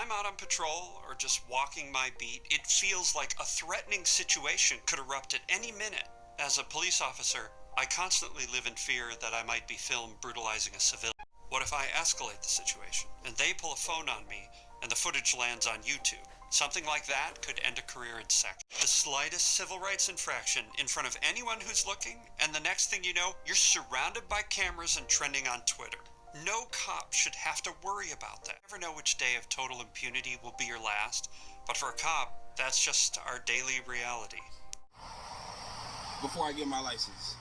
I'm out on patrol or just walking my beat, it feels like a threatening situation could erupt at any minute. As a police officer, I constantly live in fear that I might be filmed brutalizing a civilian. What if I escalate the situation and they pull a phone on me and the footage lands on YouTube? Something like that could end a career in seconds. The slightest civil rights infraction in front of anyone who's looking, and the next thing you know, you're surrounded by cameras and trending on Twitter. No cop should have to worry about that. You never know which day of total impunity will be your last, but for a cop, that's just our daily reality. Before I get my license,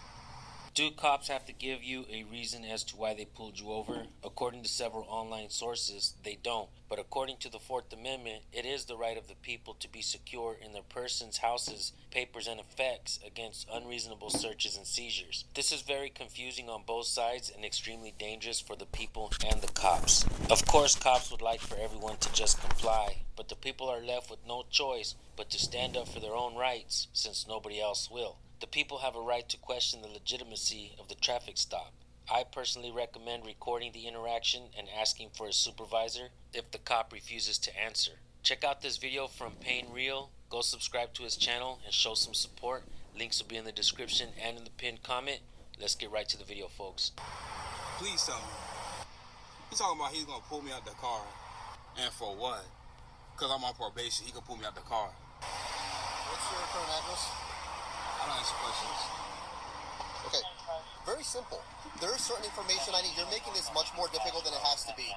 do cops have to give you a reason as to why they pulled you over? According to several online sources, they don't. But according to the Fourth Amendment, it is the right of the people to be secure in their persons, houses, papers, and effects against unreasonable searches and seizures. This is very confusing on both sides and extremely dangerous for the people and the cops. Of course, cops would like for everyone to just comply, but the people are left with no choice but to stand up for their own rights since nobody else will. The people have a right to question the legitimacy of the traffic stop. I personally recommend recording the interaction and asking for a supervisor if the cop refuses to answer. Check out this video from Payne Real. Go subscribe to his channel and show some support. Links will be in the description and in the pinned comment. Let's get right to the video, folks. please tell me. He's talking about he's gonna pull me out the car. And for what? Because I'm on probation, he can pull me out the car. What's your current address? I don't answer questions. Okay, very simple. There is certain information I need. You're making this much more difficult than it has to be.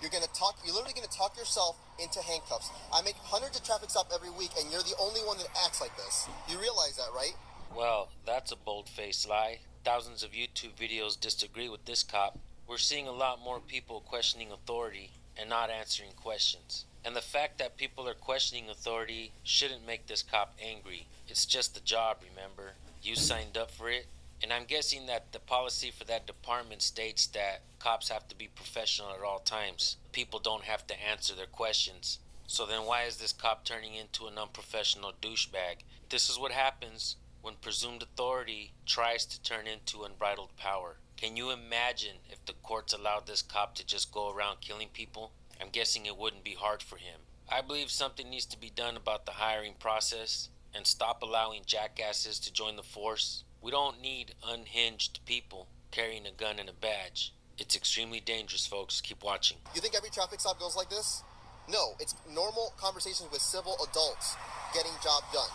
You're literally gonna talk yourself into handcuffs. I make hundreds of traffic stops every week, and you're the only one that acts like this. You realize that, right? Well, that's a bold-faced lie. Thousands of YouTube videos disagree with this cop. We're seeing a lot more people questioning authority and not answering questions. And the fact that people are questioning authority shouldn't make this cop angry. It's just a job, remember? You signed up for it. And I'm guessing that the policy for that department states that cops have to be professional at all times. People don't have to answer their questions. So then why is this cop turning into an unprofessional douchebag? This is what happens when presumed authority tries to turn into unbridled power. Can you imagine if the courts allowed this cop to just go around killing people? I'm guessing it wouldn't be hard for him. I believe something needs to be done about the hiring process and stop allowing jackasses to join the force. We don't need unhinged people carrying a gun and a badge. It's extremely dangerous, folks. Keep watching. You think every traffic stop goes like this? No, it's normal conversations with civil adults getting job done.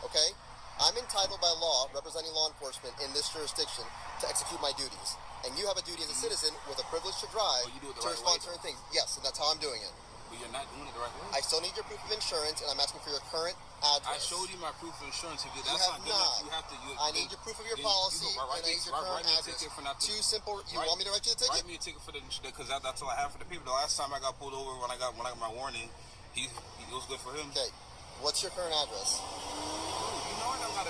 Okay? I'm entitled by law, representing law enforcement in this jurisdiction, to execute my duties. And you have a duty as a citizen with a privilege to drive to respond to certain things. Yes, and that's how I'm doing it. But you're not doing it the right way. I still need your proof of insurance, and I'm asking for your current address. I showed you my proof of insurance. If that's You have not good enough, not. you have to. I need your proof of your policy, and I need your current address. Too simple. You want me to write you the ticket? Write me a ticket for the because that's all I have for the people. The last time I got pulled over when I got my warning, it was good for him. Okay. What's your current address? You know I don't got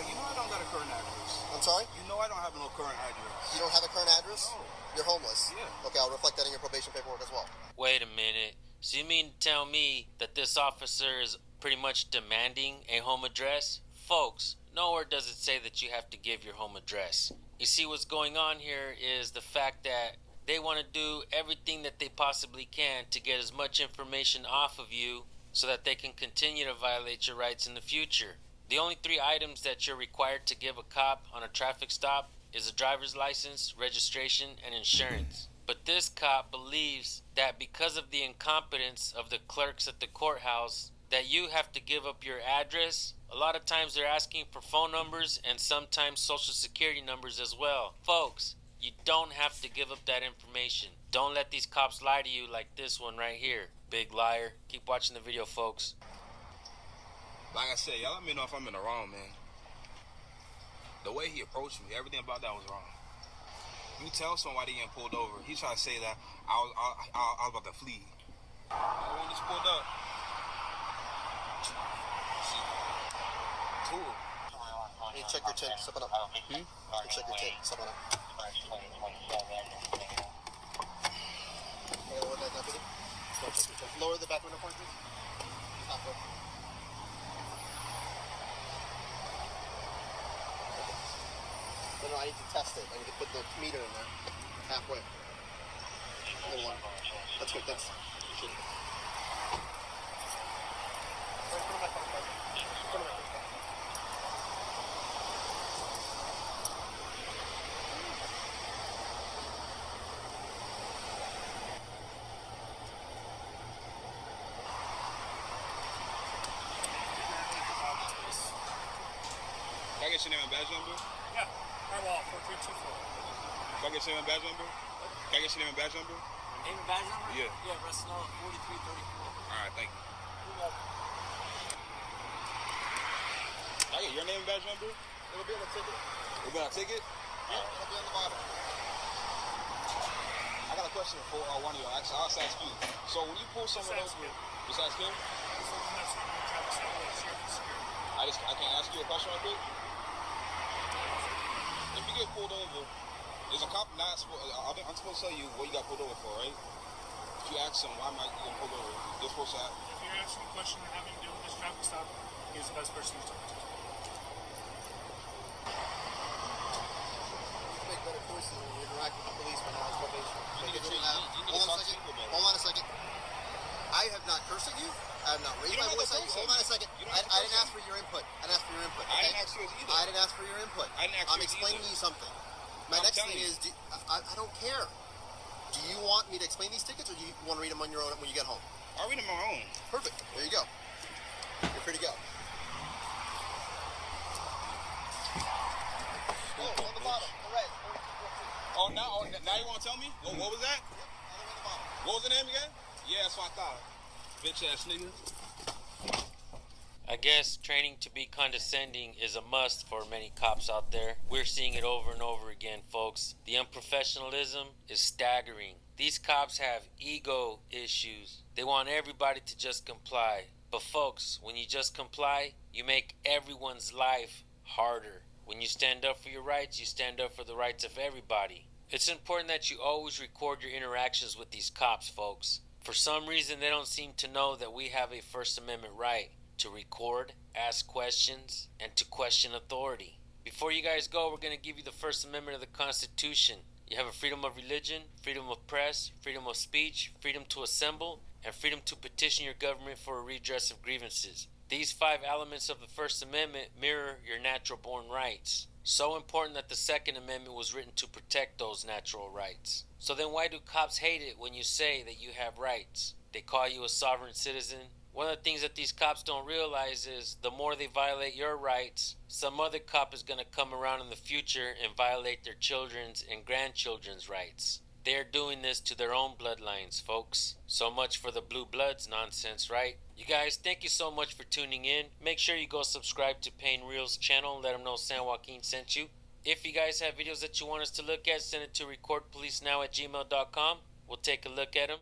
a current address. I'm sorry? You know I don't have no current address. You don't have a current address? No. You're homeless? Yeah. Okay, I'll reflect that in your probation paperwork as well. Wait a minute. So you mean to tell me that this officer is pretty much demanding a home address? Folks, nowhere does it say that you have to give your home address. You see, what's going on here is the fact that they want to do everything that they possibly can to get as much information off of you so that they can continue to violate your rights in the future. The only 3 items that you're required to give a cop on a traffic stop is a driver's license, registration, and insurance. But this cop believes that because of the incompetence of the clerks at the courthouse, that you have to give up your address. A lot of times they're asking for phone numbers and sometimes social security numbers as well. Folks, you don't have to give up that information. Don't let these cops lie to you like this one right here. Big liar. Keep watching the video, folks. Like I said, y'all let me know if I'm in the wrong, man. The way he approached me, everything about that was wrong. You tell somebody getting pulled over, he tried to say that I was about to flee. I when just pulled up. Cool. Hey, check your chin. Step it up. Hey, check your chin. Step it up. Hey, lower that deputy. Lower the back window for me, please. Halfway. No, I need to test it. I need to put the meter in there. Halfway. Little one. That's good, thanks. Appreciate it. get your name and badge number? Yeah. Carwall 4324. Can I get your name and badge number? Can I get your name and badge number? Name and badge number? Yeah. Yeah, Russell 4334. Alright, thank you. You're welcome. Can I get your name and badge number? It'll be on the ticket. It'll be on a ticket? Yeah, it'll be on the bottom. I got a question for one of you. Actually, I'll ask you. So when you pull someone Just ask over, him. just ask him? So I'm not saying I'm trying to say what it's your security. I can't ask you a question real quick? If you get pulled over, is a cop not supposed, I'm supposed to tell you what you got pulled over for, right? If you ask them, why am I getting pulled over? They're supposed to ask. If you're asking a question having to do with this traffic stop, he's the best person to talk to. You make better choices when you interact with the policeman on probation. You need to Because treat- you need to hold on talk a to second. people better. Hold on a second. I have not cursed at you. I have not raised You don't my have voice to at you. curse Hold at on a me. second. You don't I have to didn't curse ask at for your input. I didn't ask for your input. I Okay? didn't ask yours either. I didn't ask for your input. I didn't ask I'm yours explaining either. to you something. My I'm next telling thing you. is, I don't care. Do you want me to explain these tickets, or do you want to read them on your own when you get home? I'll read them on my own. Perfect. There you go. You're free to go. Oh, on the bottom. All right. Oh, now you want to tell me? What was that? What was the name again? Yeah, that's what I thought. Bitch ass nigga. I guess training to be condescending is a must for many cops out there. We're seeing it over and over again, folks. The unprofessionalism is staggering. These cops have ego issues. They want everybody to just comply. But folks, when you just comply, you make everyone's life harder. When you stand up for your rights, you stand up for the rights of everybody. It's important that you always record your interactions with these cops, folks. For some reason, they don't seem to know that we have a First Amendment right to record, ask questions, and to question authority. Before you guys go, we're going to give you the First Amendment of the Constitution. You have a freedom of religion, freedom of press, freedom of speech, freedom to assemble, and freedom to petition your government for a redress of grievances. These 5 elements of the First Amendment mirror your natural-born rights. So important that the Second Amendment was written to protect those natural rights. So then why do cops hate it when you say that you have rights? They call you a sovereign citizen. One of the things that these cops don't realize is the more they violate your rights, some other cop is going to come around in the future and violate their children's and grandchildren's rights. They're doing this to their own bloodlines, folks. So much for the blue bloods nonsense, right? You guys, thank you so much for tuning in. Make sure you go subscribe to Pain Reel's channel and let them know San Joaquin sent you. If you guys have videos that you want us to look at, send it to recordpolicenow@gmail.com. We'll take a look at them.